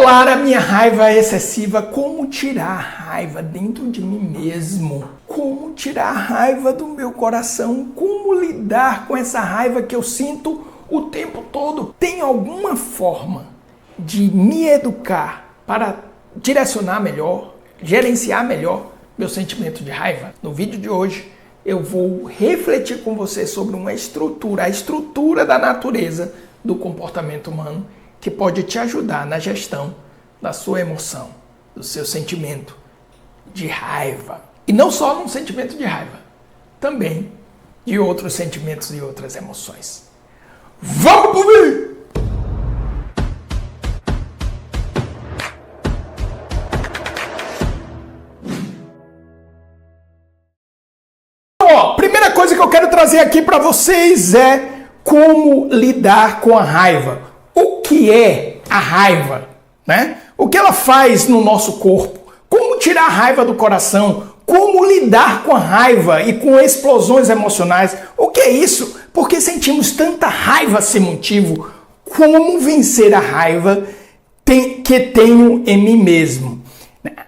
controlar a minha raiva excessiva? Como tirar a raiva dentro de mim mesmo? Como tirar a raiva do meu coração? Como lidar com essa raiva que eu sinto o tempo todo? Tem alguma forma de me educar para direcionar melhor, gerenciar melhor meu sentimento de raiva? No vídeo de hoje eu vou refletir com você sobre uma estrutura, a estrutura da natureza do comportamento humano, que pode te ajudar na gestão da sua emoção, do seu sentimento de raiva. E não só num sentimento de raiva, também de outros sentimentos e outras emoções. Vamos pro vídeo! Primeira coisa que eu quero trazer aqui para vocês é como lidar com a raiva. O que é a raiva, né? O que ela faz no nosso corpo? Como tirar a raiva do coração? Como lidar com a raiva e com explosões emocionais? O que é isso? Por que sentimos tanta raiva sem motivo? Como vencer a raiva que tenho em mim mesmo?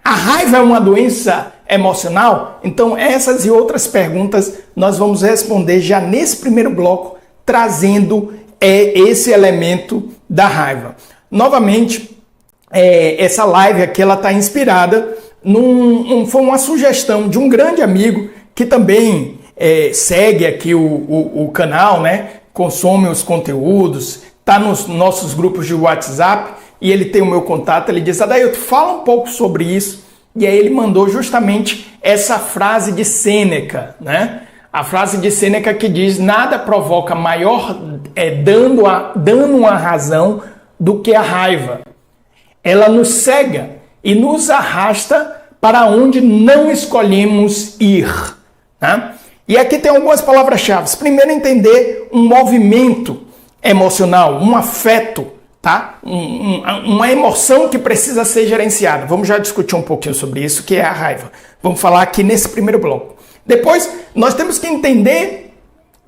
A raiva é uma doença emocional? Então essas e outras perguntas nós vamos responder já nesse primeiro bloco, trazendo esse elemento da raiva. Novamente, essa live aqui ela está inspirada foi uma sugestão de um grande amigo que também segue aqui o canal, né? Consome os conteúdos, está nos nossos grupos de WhatsApp e ele tem o meu contato. Ele diz: Adailton, fala um pouco sobre isso. E aí ele mandou justamente essa frase de Sêneca, né? A frase de Sêneca que diz: nada provoca maior dano à razão do que a raiva. Ela nos cega e nos arrasta para onde não escolhemos ir. Né? E aqui tem algumas palavras-chave. Primeiro, entender um movimento emocional, um afeto, tá? Uma emoção que precisa ser gerenciada. Vamos já discutir um pouquinho sobre isso, que é a raiva. Vamos falar aqui nesse primeiro bloco. Depois, nós temos que entender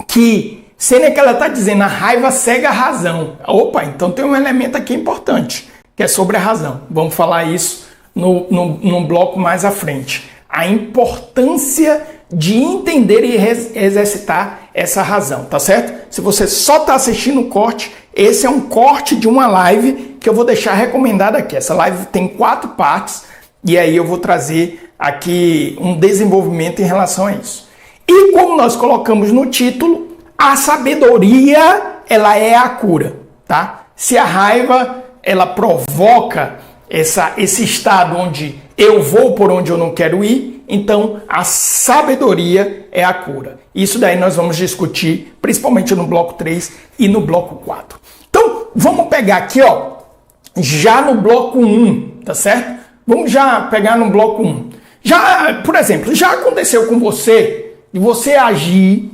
que Sêneca está dizendo: a raiva cega a razão. Opa, então tem um elemento aqui importante, que é sobre a razão. Vamos falar isso num bloco mais à frente. A importância de entender e exercitar essa razão, tá certo? Se você só está assistindo o corte, esse é um corte de uma live que eu vou deixar recomendada aqui. Essa live tem 4 partes e aí eu vou trazer aqui um desenvolvimento em relação a isso. E como nós colocamos no título, a sabedoria, ela é a cura, tá? Se a raiva, ela provoca esse estado onde eu vou por onde eu não quero ir, então a sabedoria é a cura. Isso daí nós vamos discutir, principalmente no bloco 3 e no bloco 4. Então, vamos pegar aqui, ó, já no bloco 1, tá certo? Vamos já pegar no bloco 1. Já, por exemplo, já aconteceu com você de você age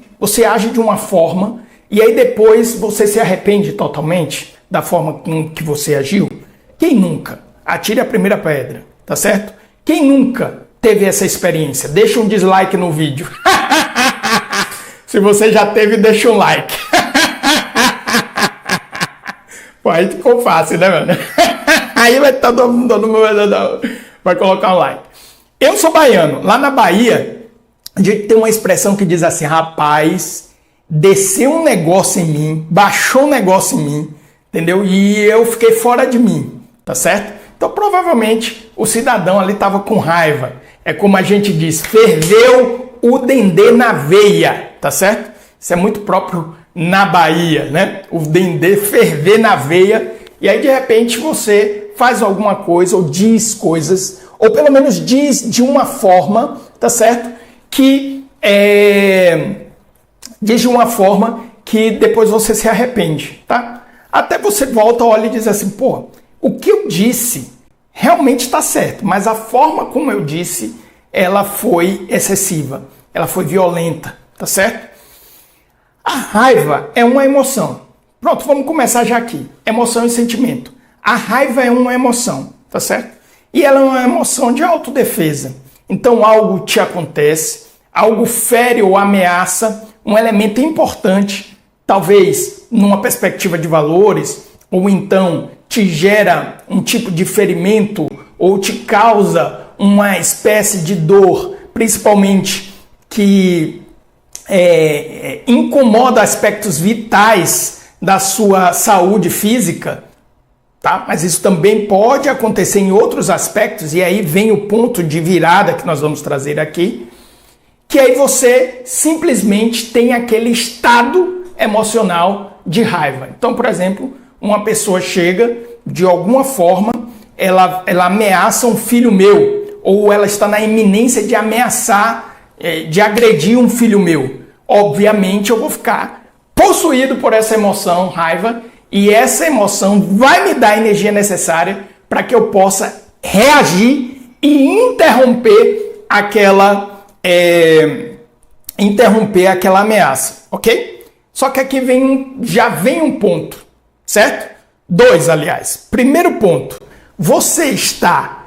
de uma forma e aí depois você se arrepende totalmente da forma com que você agiu? Quem nunca? Atire a primeira pedra, tá certo? Quem nunca teve essa experiência? Deixa um dislike no vídeo. Se você já teve, deixa um like. Pô, aí ficou fácil, né, mano? Aí vai todo mundo vai colocar um like. Eu sou baiano. Lá na Bahia, a gente tem uma expressão que diz assim: rapaz, desceu um negócio em mim, baixou um negócio em mim, entendeu? E eu fiquei fora de mim, tá certo? Então, provavelmente, o cidadão ali estava com raiva. É como a gente diz: ferveu o dendê na veia, tá certo? Isso é muito próprio na Bahia, né? O dendê ferver na veia. E aí, de repente, você faz alguma coisa ou diz coisas, ou pelo menos diz de uma forma, tá certo? Diz de uma forma que depois você se arrepende, tá? Até você volta, olha e diz assim: pô, o que eu disse realmente está certo, mas a forma como eu disse, ela foi excessiva, ela foi violenta, tá certo? A raiva é uma emoção. Pronto, vamos começar já aqui. Emoção e sentimento. A raiva é uma emoção, tá certo? E ela é uma emoção de autodefesa. Então algo te acontece, algo fere ou ameaça um elemento importante, talvez numa perspectiva de valores, ou então te gera um tipo de ferimento ou te causa uma espécie de dor, principalmente que incomoda aspectos vitais da sua saúde física, tá? Mas isso também pode acontecer em outros aspectos, e aí vem o ponto de virada que nós vamos trazer aqui, que aí você simplesmente tem aquele estado emocional de raiva. Então, por exemplo, uma pessoa chega, de alguma forma, ela ameaça um filho meu, ou ela está na iminência de ameaçar, de agredir um filho meu. Obviamente eu vou ficar possuído por essa emoção, raiva, e essa emoção vai me dar a energia necessária para que eu possa reagir e interromper aquela ameaça, ok? Só que aqui já vem um ponto, certo? 2, aliás. Primeiro ponto, você está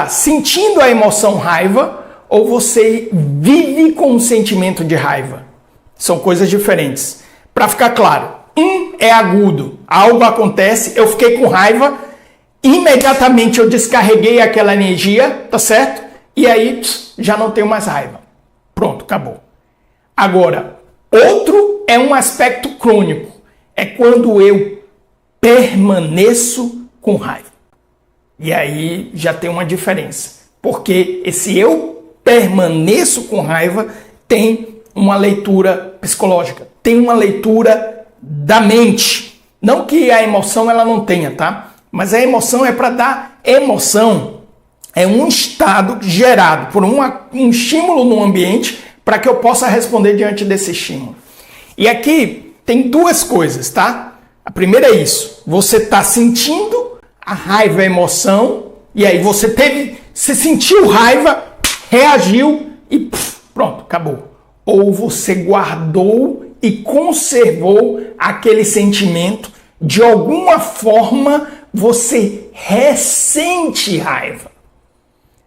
sentindo a emoção raiva ou você vive com um sentimento de raiva? São coisas diferentes. Para ficar claro, um é agudo, algo acontece, eu fiquei com raiva, imediatamente eu descarreguei aquela energia, tá certo? E aí já não tenho mais raiva. Pronto, acabou. Agora, outro é um aspecto crônico, é quando eu permaneço com raiva. E aí já tem uma diferença, porque esse eu permaneço com raiva tem uma leitura psicológica, tem uma leitura da mente. Não que a emoção ela não tenha, tá? Mas a emoção é para dar emoção. É um estado gerado por um estímulo no ambiente para que eu possa responder diante desse estímulo. E aqui tem 2 coisas, tá? A primeira é isso. Você está sentindo a raiva, a emoção, e aí você sentiu raiva, reagiu e pronto, acabou. Ou você guardou e conservou aquele sentimento, de alguma forma você ressente raiva.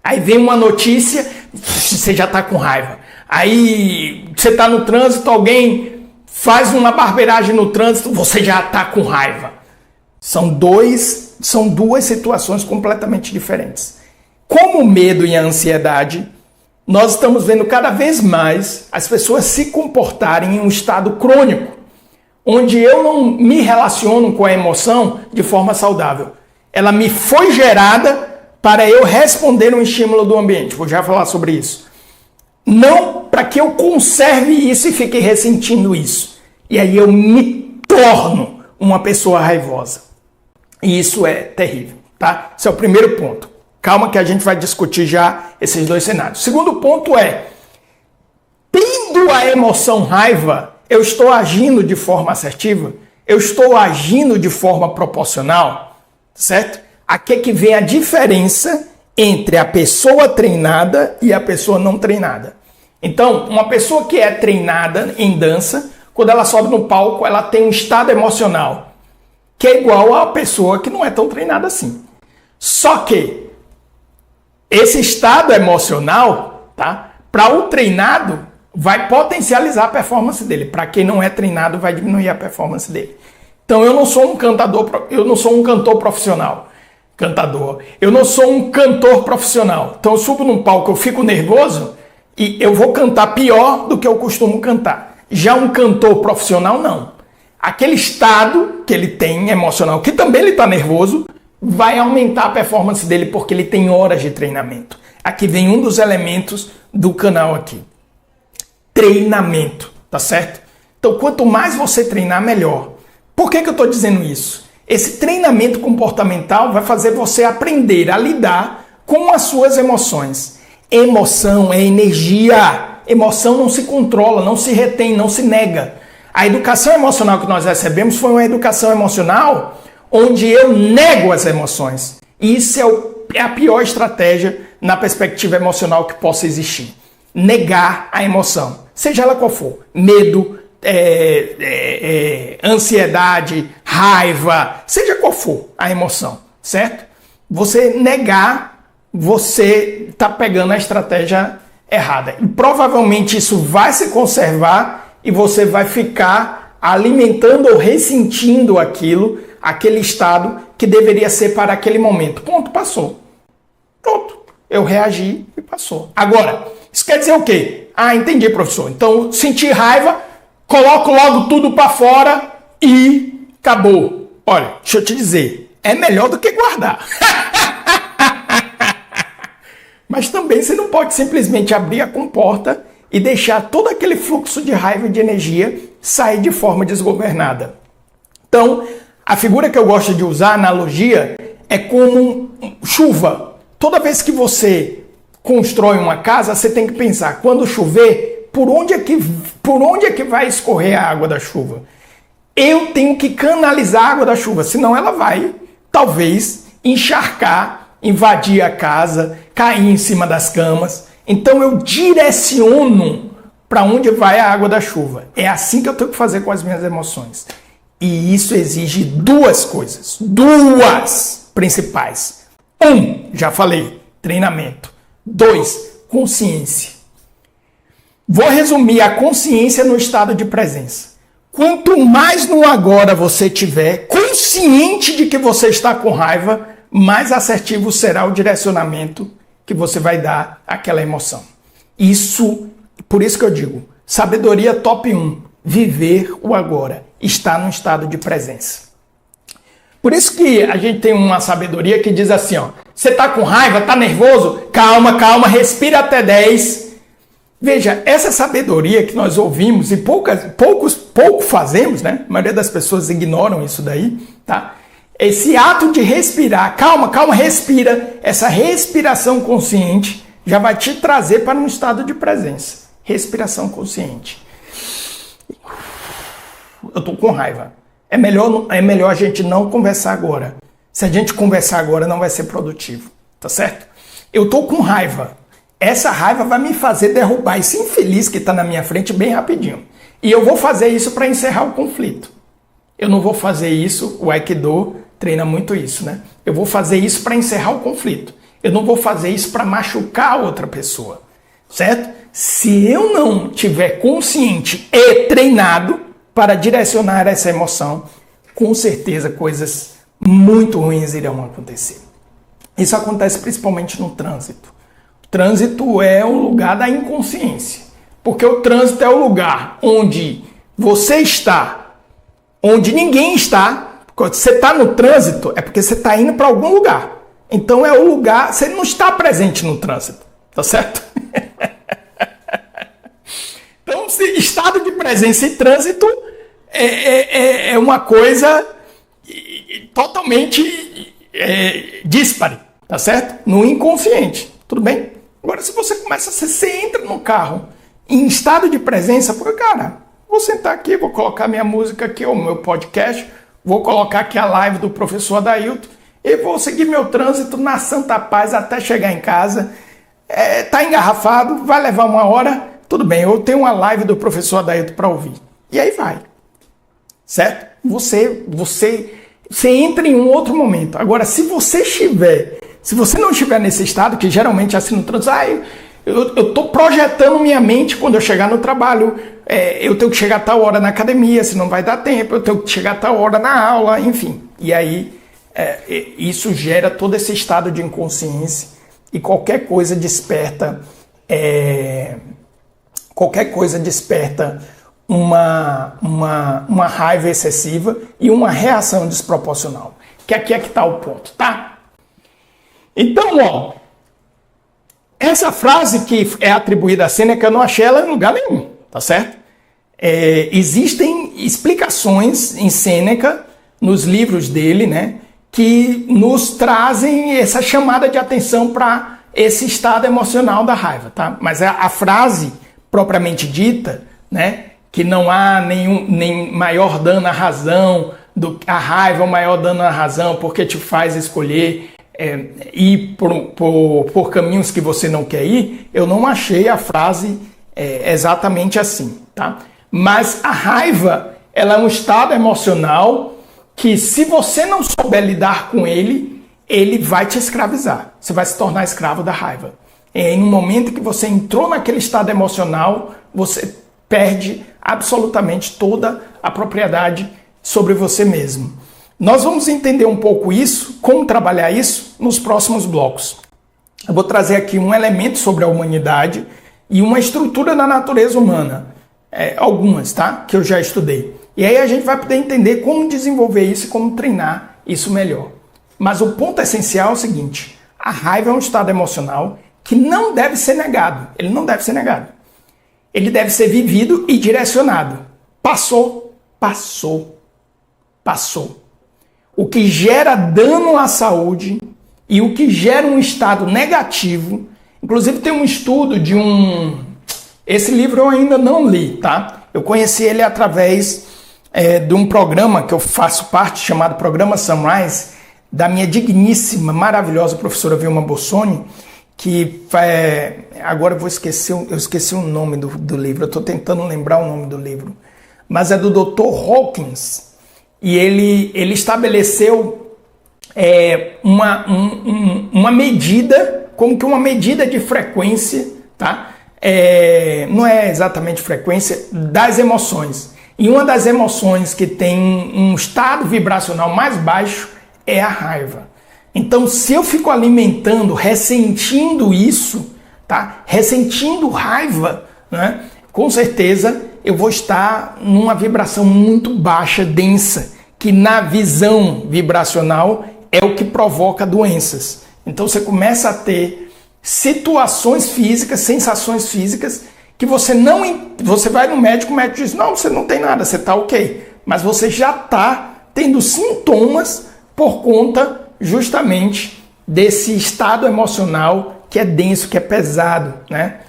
Aí vem uma notícia, você já está com raiva. Aí você está no trânsito, alguém faz uma barbeiragem no trânsito, você já está com raiva. São duas situações completamente diferentes. Como o medo e a ansiedade, nós estamos vendo cada vez mais as pessoas se comportarem em um estado crônico, onde eu não me relaciono com a emoção de forma saudável. Ela me foi gerada para eu responder um estímulo do ambiente. Vou já falar sobre isso. Não para que eu conserve isso e fique ressentindo isso. E aí eu me torno uma pessoa raivosa. E isso é terrível, tá? Esse é o primeiro ponto. Calma que a gente vai discutir já esses 2 cenários. Segundo ponto é, tendo a emoção raiva, eu estou agindo de forma assertiva? Eu estou agindo de forma proporcional? Certo? Aqui é que vem a diferença entre a pessoa treinada e a pessoa não treinada. Então, uma pessoa que é treinada em dança, quando ela sobe no palco, ela tem um estado emocional que é igual a pessoa que não é tão treinada assim. Só que esse estado emocional, tá? Para o treinado, vai potencializar a performance dele. Para quem não é treinado, vai diminuir a performance dele. Então, eu não sou um cantor profissional. Eu não sou um cantor profissional. Então eu subo num palco, eu fico nervoso e eu vou cantar pior do que eu costumo cantar. Já um cantor profissional, não. Aquele estado que ele tem emocional, que também ele está nervoso, vai aumentar a performance dele porque ele tem horas de treinamento. Aqui vem um dos elementos do canal aqui. Treinamento, tá certo? Então quanto mais você treinar, melhor. Por que eu estou dizendo isso? Esse treinamento comportamental vai fazer você aprender a lidar com as suas emoções. Emoção é energia. Emoção não se controla, não se retém, não se nega. A educação emocional que nós recebemos foi uma educação emocional onde eu nego as emoções. E isso é a pior estratégia na perspectiva emocional que possa existir. Negar a emoção, seja ela qual for. Medo, ansiedade, raiva, seja qual for a emoção, certo? Você negar, você está pegando a estratégia errada. E provavelmente isso vai se conservar e você vai ficar alimentando ou ressentindo aquilo aquele estado que deveria ser para aquele momento. Ponto, passou. Pronto. Eu reagi e passou. Agora, isso quer dizer o quê? Ah, entendi, professor. Então, senti raiva, coloco logo tudo para fora e acabou. Olha, deixa eu te dizer, é melhor do que guardar. Mas também você não pode simplesmente abrir a comporta e deixar todo aquele fluxo de raiva e de energia sair de forma desgovernada. Então, a figura que eu gosto de usar, a analogia, é como chuva. Toda vez que você constrói uma casa, você tem que pensar, quando chover, por onde é que vai escorrer a água da chuva? Eu tenho que canalizar a água da chuva, senão ela vai, talvez, encharcar, invadir a casa, cair em cima das camas. Então eu direciono para onde vai a água da chuva. É assim que eu tenho que fazer com as minhas emoções. E isso exige duas coisas, duas principais. Já falei, treinamento. 2, consciência. Vou resumir a consciência no estado de presença. Quanto mais no agora você tiver consciente de que você está com raiva, mais assertivo será o direcionamento que você vai dar àquela emoção. Por isso que eu digo, sabedoria top 1, viver o agora, estar no estado de presença. Por isso que a gente tem uma sabedoria que diz assim, ó, você está com raiva, está nervoso? Calma, respira até 10. Veja, essa sabedoria que nós ouvimos e pouco fazemos, né? A maioria das pessoas ignoram isso daí, tá? Esse ato de respirar, calma, respira, essa respiração consciente já vai te trazer para um estado de presença. Respiração consciente. Eu estou com raiva. É melhor a gente não conversar agora. Se a gente conversar agora, não vai ser produtivo. Tá certo? Eu tô com raiva. Essa raiva vai me fazer derrubar esse infeliz que está na minha frente bem rapidinho. E eu vou fazer isso para encerrar o conflito. Eu não vou fazer isso, o Aikido treina muito isso, né? Eu vou fazer isso para encerrar o conflito. Eu não vou fazer isso para machucar a outra pessoa. Certo? Se eu não tiver consciente e treinado para direcionar essa emoção, com certeza coisas muito ruins irão acontecer. Isso acontece principalmente no trânsito. O trânsito é o lugar da inconsciência, porque o trânsito é o lugar onde você está, onde ninguém está. Quando você está no trânsito, é porque você está indo para algum lugar. Então é o lugar, você não está presente no trânsito, tá certo? Então, estado de presença e trânsito é uma coisa totalmente díspare, tá certo? No inconsciente, tudo bem? Agora, se você entra no carro em estado de presença, porque, cara, vou sentar aqui, vou colocar minha música aqui, o meu podcast, vou colocar aqui a live do professor Adailton e vou seguir meu trânsito na santa paz até chegar em casa. Tá engarrafado, vai levar 1 hora, tudo bem, eu tenho uma live do professor Adailton para ouvir. E aí vai, certo? Você entra em um outro momento. Agora, se você não estiver nesse estado, que geralmente é assim no trânsito, eu estou projetando minha mente quando eu chegar no trabalho, eu tenho que chegar a tal hora na academia, senão vai dar tempo, eu tenho que chegar a tal hora na aula, enfim. E aí, isso gera todo esse estado de inconsciência e qualquer coisa desperta uma raiva excessiva e uma reação desproporcional. Que aqui é que está o ponto, tá? Então, ó, essa frase que é atribuída a Sêneca, eu não achei ela em lugar nenhum, tá certo? Existem explicações em Sêneca, nos livros dele, né, que nos trazem essa chamada de atenção para esse estado emocional da raiva, tá? Mas a frase propriamente dita, né, que não há nem maior dano à razão, a raiva é o maior dano à razão porque te faz escolher ir por caminhos que você não quer ir, eu não achei a frase exatamente assim, tá? Mas a raiva, ela é um estado emocional que, se você não souber lidar com ele, ele vai te escravizar. Você vai se tornar escravo da raiva. E no momento que você entrou naquele estado emocional, você perde absolutamente toda a propriedade sobre você mesmo. Nós vamos entender um pouco isso, como trabalhar isso, nos próximos blocos. Eu vou trazer aqui um elemento sobre a humanidade e uma estrutura da natureza humana. Algumas, tá? Que eu já estudei. E aí a gente vai poder entender como desenvolver isso e como treinar isso melhor. Mas o ponto essencial é o seguinte: a raiva é um estado emocional que não deve ser negado. Ele não deve ser negado. Ele deve ser vivido e direcionado. Passou, passou, passou. O que gera dano à saúde e o que gera um estado negativo. Inclusive tem um estudo de Esse livro eu ainda não li, tá? Eu conheci ele através de um programa que eu faço parte, chamado Programa Sunrise, da minha digníssima, maravilhosa professora Vilma Bossoni, que agora eu esqueci o nome do livro, eu estou tentando lembrar o nome do livro, mas é do Dr. Hawkins, e ele estabeleceu uma medida, como que uma medida de frequência, tá? Não é exatamente frequência, das emoções. E uma das emoções que tem um estado vibracional mais baixo é a raiva. Então, se eu fico alimentando, ressentindo isso, tá? Ressentindo raiva, né? Com certeza eu vou estar numa vibração muito baixa, densa, que na visão vibracional é o que provoca doenças. Então você começa a ter situações físicas, sensações físicas, que você vai no médico, o médico diz: não, você não tem nada, você está ok. Mas você já está tendo sintomas por conta justamente desse estado emocional que é denso, que é pesado, né?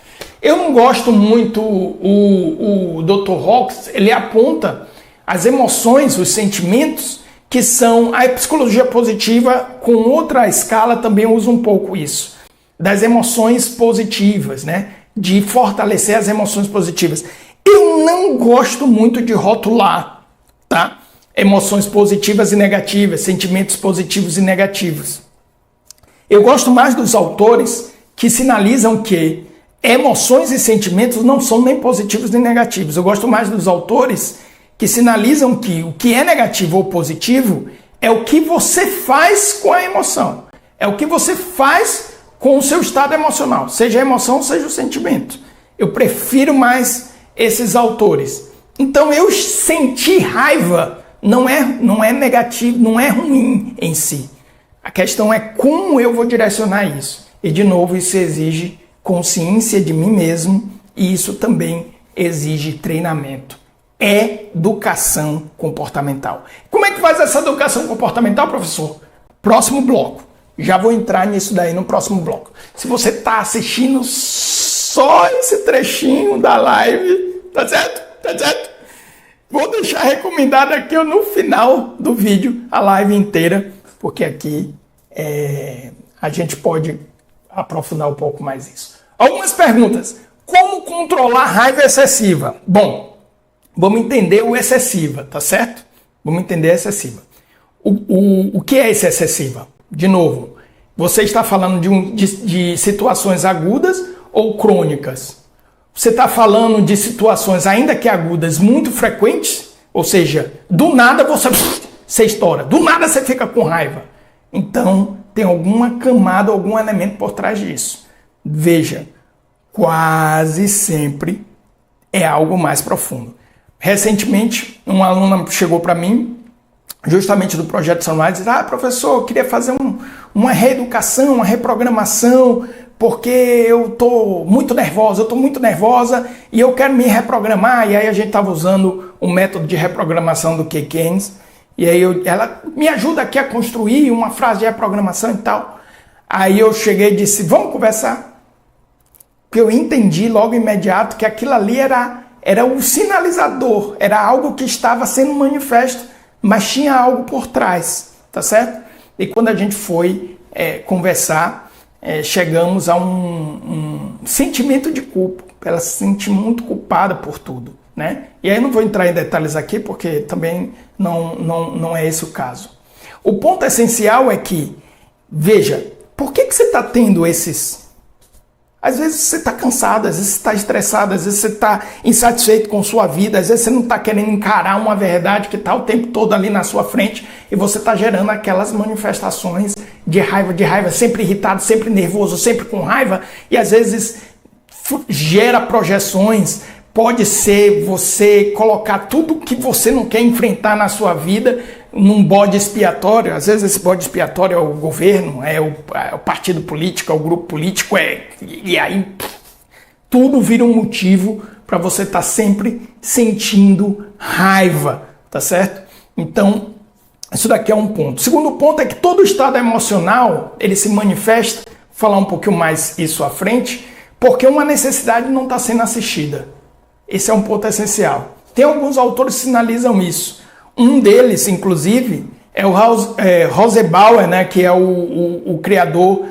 Eu não gosto muito, o Dr. Hawkins, ele aponta as emoções, os sentimentos, que são a psicologia positiva, com outra escala também usa um pouco isso, das emoções positivas, né? De fortalecer as emoções positivas. Eu não gosto muito de rotular, tá? Emoções positivas e negativas, sentimentos positivos e negativos. Eu gosto mais dos autores que sinalizam que emoções e sentimentos não são nem positivos nem negativos. Eu gosto mais dos autores que sinalizam que o que é negativo ou positivo é o que você faz com a emoção. É o que você faz com o seu estado emocional, seja a emoção, seja o sentimento. Eu prefiro mais esses autores. Então eu sentir raiva não é negativo, não é ruim em si. A questão é como eu vou direcionar isso. E de novo, isso exige consciência de mim mesmo e isso também exige treinamento. Educação comportamental. Como é que faz essa educação comportamental, professor? Próximo bloco. Já vou entrar nisso daí no próximo bloco. Se você está assistindo só esse trechinho da live, tá certo? Tá certo? Vou deixar recomendado aqui no final do vídeo a live inteira, porque aqui a gente pode aprofundar um pouco mais isso. Algumas perguntas. Como controlar a raiva excessiva? Bom, vamos entender o excessiva, tá certo? Vamos entender a excessiva. O que é esse excessiva? De novo, você está falando de situações agudas ou crônicas? Você está falando de situações, ainda que agudas, muito frequentes? Ou seja, do nada você estoura, do nada você fica com raiva. Então, tem alguma camada, algum elemento por trás disso. Veja, quase sempre é algo mais profundo. Recentemente, uma aluna chegou para mim, justamente do Projeto Sunrise, e disse: professor, eu queria fazer uma reeducação, uma reprogramação, porque eu estou muito nervosa e eu quero me reprogramar. E aí a gente estava usando um método de reprogramação do Keith Keynes, e aí ela me ajuda aqui a construir uma frase de reprogramação e tal. Aí eu cheguei e disse: vamos conversar. Porque eu entendi logo imediato que aquilo ali era o sinalizador, era algo que estava sendo manifesto, mas tinha algo por trás, tá certo? E quando a gente foi conversar, chegamos a um sentimento de culpa. Ela se sente muito culpada por tudo, né? E aí eu não vou entrar em detalhes aqui, porque também não é esse o caso. O ponto essencial é que, veja, por que você está tendo Às vezes você está cansado, às vezes você está estressado, às vezes você está insatisfeito com sua vida, às vezes você não está querendo encarar uma verdade que está o tempo todo ali na sua frente e você está gerando aquelas manifestações de raiva, sempre irritado, sempre nervoso, sempre com raiva e às vezes gera projeções. Pode ser você colocar tudo que você não quer enfrentar na sua vida num bode expiatório. Às vezes esse bode expiatório é o governo, é o partido político, é o grupo político, e aí tudo vira um motivo para você estar sempre sentindo raiva, tá certo? Então, isso daqui é um ponto. O segundo ponto é que todo estado emocional, ele se manifesta, vou falar um pouquinho mais isso à frente, porque uma necessidade não está sendo assistida. Esse é um ponto essencial. Tem alguns autores que sinalizam isso. Um deles, inclusive, é o Rosenbauer, né, que é o criador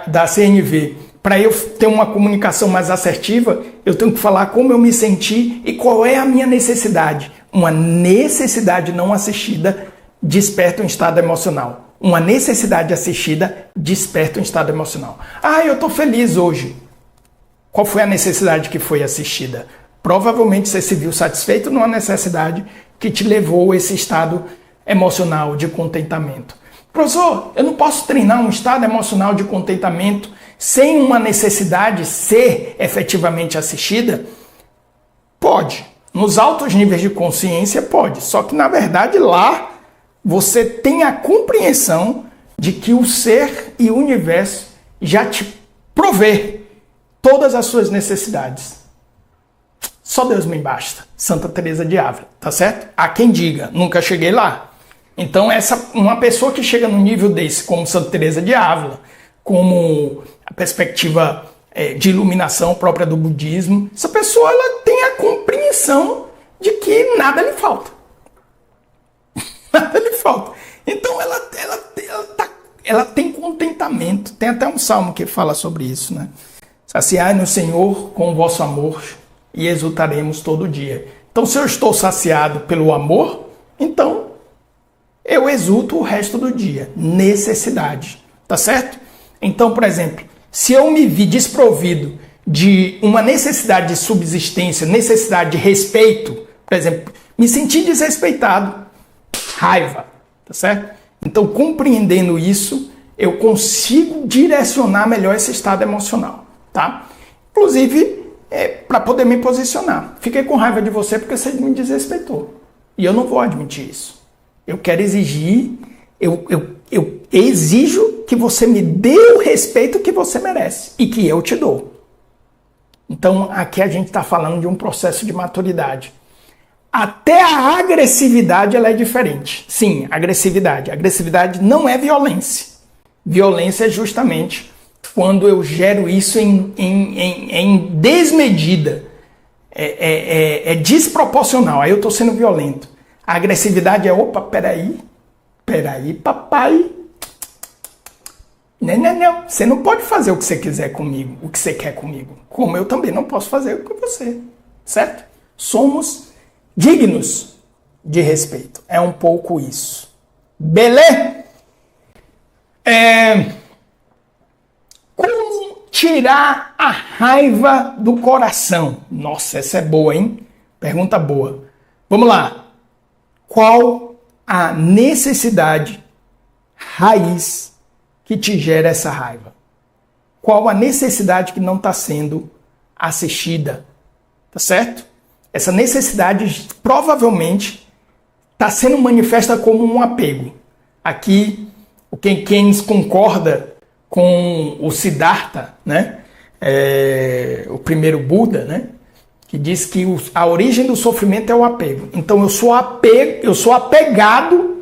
da CNV. Para eu ter uma comunicação mais assertiva, eu tenho que falar como eu me senti e qual é a minha necessidade. Uma necessidade não assistida desperta um estado emocional. Uma necessidade assistida desperta um estado emocional. Ah, eu estou feliz hoje. Qual foi a necessidade que foi assistida? Provavelmente você se viu satisfeito numa necessidade que te levou a esse estado emocional de contentamento. Professor, eu não posso treinar um estado emocional de contentamento sem uma necessidade ser efetivamente assistida? Pode. Nos altos níveis de consciência, pode. Só que, na verdade, lá você tem a compreensão de que o ser e o universo já te provê todas as suas necessidades. Só Deus me basta. Santa Teresa de Ávila, tá certo? Há quem diga, nunca cheguei lá. Então, uma pessoa que chega num nível desse, como Santa Teresa de Ávila, como a perspectiva de iluminação própria do budismo, essa pessoa ela tem a compreensão de que nada lhe falta. Nada lhe falta. Então, ela tem contentamento. Tem até um salmo que fala sobre isso, né? Saciai no Senhor com o vosso amor e exultaremos todo dia. Então, se eu estou saciado pelo amor, então eu exulto o resto do dia. Necessidade, tá certo? Então, por exemplo, se eu me vi desprovido de uma necessidade de subsistência, necessidade de respeito, por exemplo, me senti desrespeitado, raiva, tá certo? Então, compreendendo isso, eu consigo direcionar melhor esse estado emocional, tá? Inclusive, para poder me posicionar. Fiquei com raiva de você porque você me desrespeitou. E eu não vou admitir isso. Eu quero exigir, eu exijo que você me dê o respeito que você merece e que eu te dou. Então, aqui a gente está falando de um processo de maturidade. Até a agressividade ela é diferente. Sim, agressividade. Agressividade não é violência. Violência é justamente quando eu gero isso em desmedida. É desproporcional. Aí eu estou sendo violento. A agressividade é, opa, peraí, papai. Não. Você não pode fazer o que você quiser comigo, o que você quer comigo. Como eu também não posso fazer o que você. Certo? Somos dignos de respeito. É um pouco isso. Beleza? Como tirar a raiva do coração? Nossa, essa é boa, hein? Pergunta boa. Vamos lá. Qual a necessidade raiz que te gera essa raiva? Qual a necessidade que não está sendo assistida? Tá certo? Essa necessidade provavelmente está sendo manifesta como um apego. Aqui, o Ken Keynes concorda com o Siddhartha, né? O primeiro Buda, né? Que diz que a origem do sofrimento é o apego. Então eu sou apegado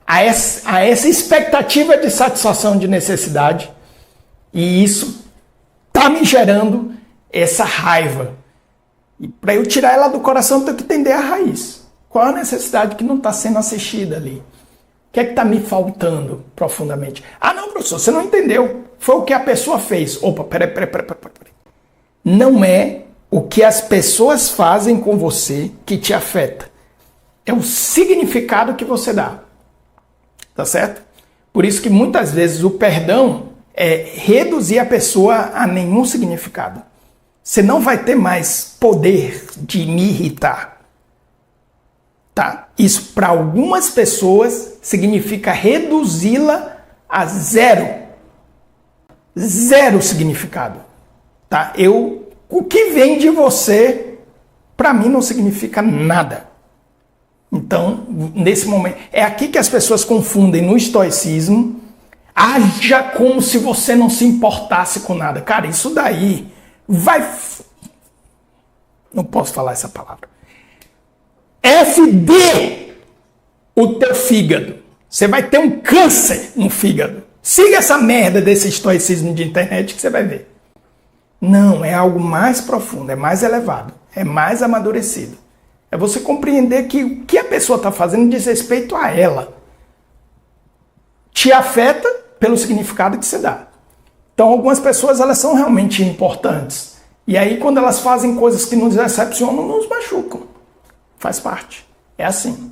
a essa expectativa de satisfação de necessidade e isso está me gerando essa raiva. E para eu tirar ela do coração, eu tenho que entender a raiz. Qual a necessidade que não está sendo assistida ali? O que é que está me faltando profundamente? Ah, não, professor, você não entendeu. Foi o que a pessoa fez. Opa, peraí. Não é o que as pessoas fazem com você que te afeta. É o significado que você dá. Tá certo? Por isso que muitas vezes o perdão, reduzir a pessoa a nenhum significado. Você não vai ter mais poder de me irritar. Tá? Isso, para algumas pessoas, significa reduzi-la a zero. Zero significado. Tá? O que vem de você, para mim, não significa nada. Então, nesse momento, é aqui que as pessoas confundem no estoicismo. Haja como se você não se importasse com nada. Cara, isso daí vai... Não posso falar essa palavra. FD o teu fígado. Você vai ter um câncer no fígado. Siga essa merda desse estoicismo de internet que você vai ver. Não, é algo mais profundo, é mais elevado, é mais amadurecido. É você compreender que o que a pessoa está fazendo diz respeito a ela. Te afeta pelo significado que você dá. Então, algumas pessoas, elas são realmente importantes. E aí, quando elas fazem coisas que nos decepcionam, nos machucam. Faz parte. É assim.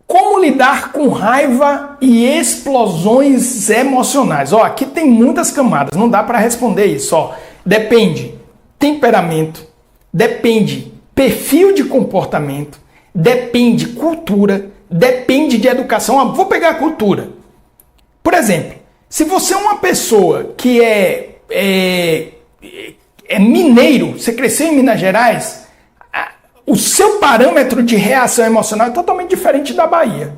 Como lidar com raiva e explosões emocionais? Ó, aqui tem muitas camadas, não dá para responder isso. Ó, depende temperamento, depende perfil de comportamento, depende cultura, depende de educação. Ó, vou pegar a cultura. Por exemplo, se você é uma pessoa que é mineiro, você cresceu em Minas Gerais, o seu parâmetro de reação emocional é totalmente diferente da Bahia.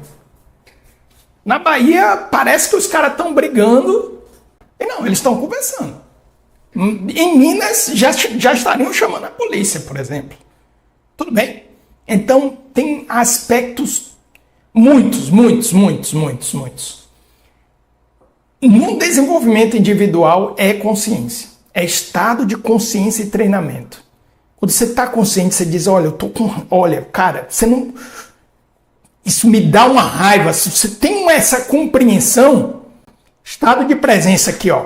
Na Bahia, parece que os caras estão brigando e não, eles estão conversando. Em Minas, já estariam chamando a polícia, por exemplo. Tudo bem? Então, tem aspectos muitos. No desenvolvimento individual é consciência. É estado de consciência e treinamento. Quando você está consciente, você diz, olha, cara, você não... Isso me dá uma raiva. Se você tem essa compreensão, estado de presença aqui, ó.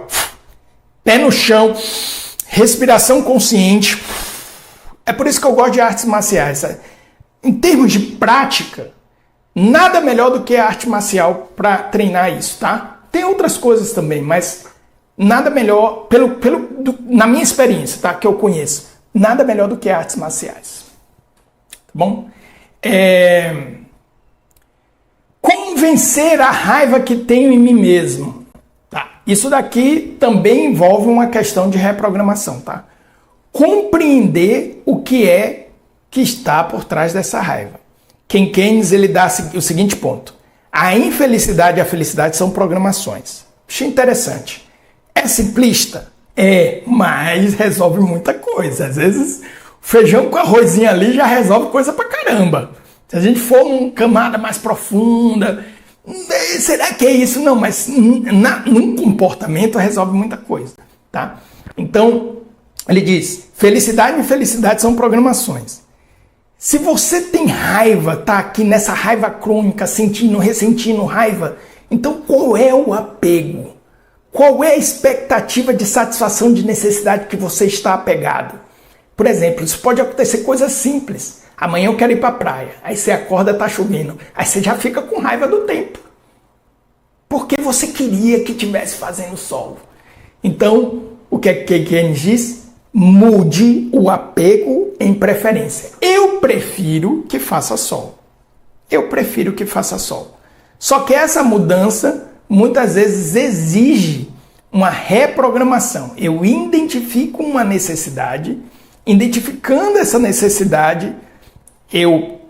Pé no chão, respiração consciente. É por isso que eu gosto de artes marciais. Sabe? Em termos de prática, nada melhor do que a arte marcial para treinar isso, tá? Tem outras coisas também, mas nada melhor, na minha experiência, tá? Que eu conheço. Nada melhor do que artes marciais. Tá bom? Como vencer a raiva que tenho em mim mesmo? Tá. Isso daqui também envolve uma questão de reprogramação. Tá? Compreender o que é que está por trás dessa raiva. Ken Keynes, ele dá o seguinte ponto. A infelicidade e a felicidade são programações. Achei interessante. É simplista? Mas resolve muita coisa. Às vezes, feijão com arrozinho ali já resolve coisa pra caramba. Se a gente for numa camada mais profunda, será que é isso? Não, mas num comportamento resolve muita coisa, tá? Então, ele diz, felicidade e infelicidade são programações. Se você tem raiva, tá aqui nessa raiva crônica, ressentindo raiva, então qual é o apego? Qual é a expectativa de satisfação de necessidade que você está apegado? Por exemplo, isso pode acontecer coisas simples. Amanhã eu quero ir para a praia. Aí você acorda, tá chovendo. Aí você já fica com raiva do tempo. Porque você queria que tivesse fazendo sol. Então, o que Keynes diz? Mude o apego em preferência. Eu prefiro que faça sol. Eu prefiro que faça sol. Só que essa mudança muitas vezes exige uma reprogramação. Eu identifico uma necessidade, identificando essa necessidade, eu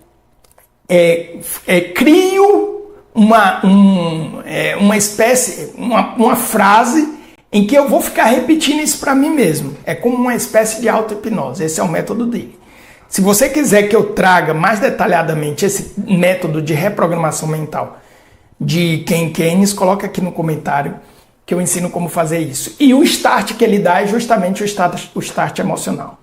crio uma espécie, uma frase em que eu vou ficar repetindo isso para mim mesmo. É como uma espécie de auto-hipnose. Esse é o método dele. Se você quiser que eu traga mais detalhadamente esse método de reprogramação mental de Ken Keynes, coloca aqui no comentário que eu ensino como fazer isso. E o start que ele dá é justamente o start emocional.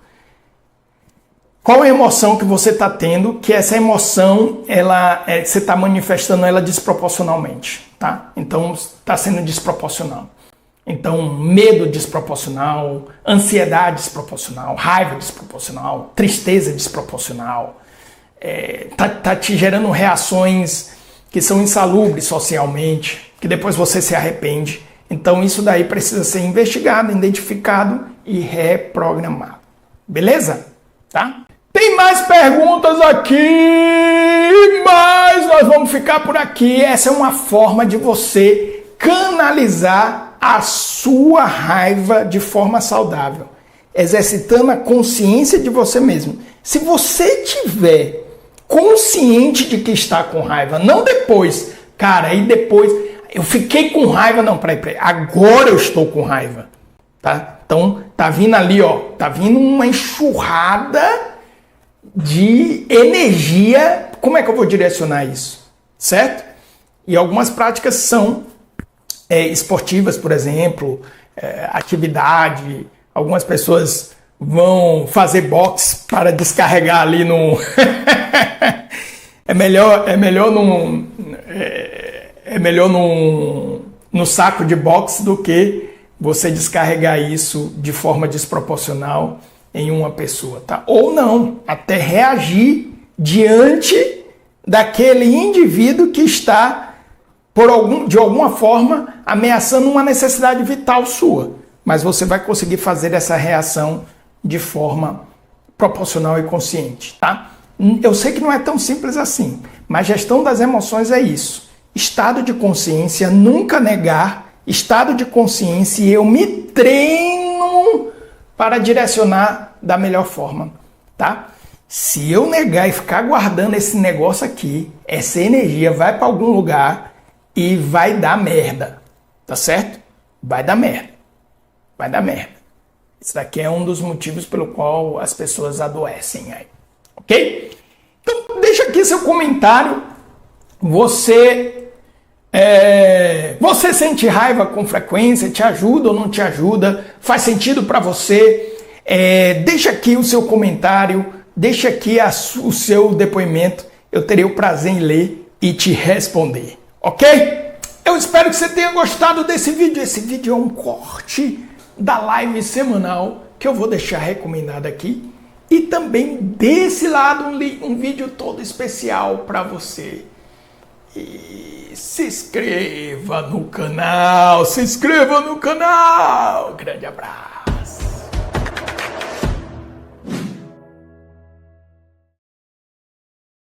Qual é a emoção que você está tendo, que essa emoção você está manifestando ela desproporcionalmente, tá? Então está sendo desproporcional. Então medo desproporcional, ansiedade desproporcional, raiva desproporcional, tristeza desproporcional, tá te gerando reações que são insalubres socialmente, que depois você se arrepende. Então isso daí precisa ser investigado, identificado e reprogramado. Beleza? Tá? Tem mais perguntas aqui, mas nós vamos ficar por aqui. Essa é uma forma de você canalizar a sua raiva de forma saudável, exercitando a consciência de você mesmo. Se você tiver consciente de que está com raiva, não depois, cara, aí depois eu fiquei com raiva, não, peraí, agora eu estou com raiva, tá? Então tá vindo ali, ó, tá vindo uma enxurrada de energia. Como é que eu vou direcionar isso? Certo? E algumas práticas são esportivas, por exemplo, atividade. Algumas pessoas vão fazer boxe para descarregar ali no... é melhor no saco de boxe do que você descarregar isso de forma desproporcional em uma pessoa, tá? Ou não, até reagir diante daquele indivíduo que está, de alguma forma, ameaçando uma necessidade vital sua. Mas você vai conseguir fazer essa reação de forma proporcional e consciente, tá? Eu sei que não é tão simples assim, mas gestão das emoções é isso. Estado de consciência, nunca negar, estado de consciência, e eu me treino para direcionar da melhor forma, tá? Se eu negar e ficar guardando esse negócio aqui, essa energia vai para algum lugar e vai dar merda, tá certo? Vai dar merda, vai dar merda. Isso daqui é um dos motivos pelo qual as pessoas adoecem aí, ok? Então deixa aqui seu comentário. Você sente raiva com frequência? Te ajuda ou não te ajuda? Faz sentido para você? Deixa aqui o seu comentário, deixa aqui o seu depoimento. Eu terei o prazer em ler e te responder, ok? Eu espero que você tenha gostado desse vídeo. Esse vídeo é um corte da live semanal que eu vou deixar recomendado aqui. E também desse lado um vídeo todo especial para você. E se inscreva no canal, Grande abraço.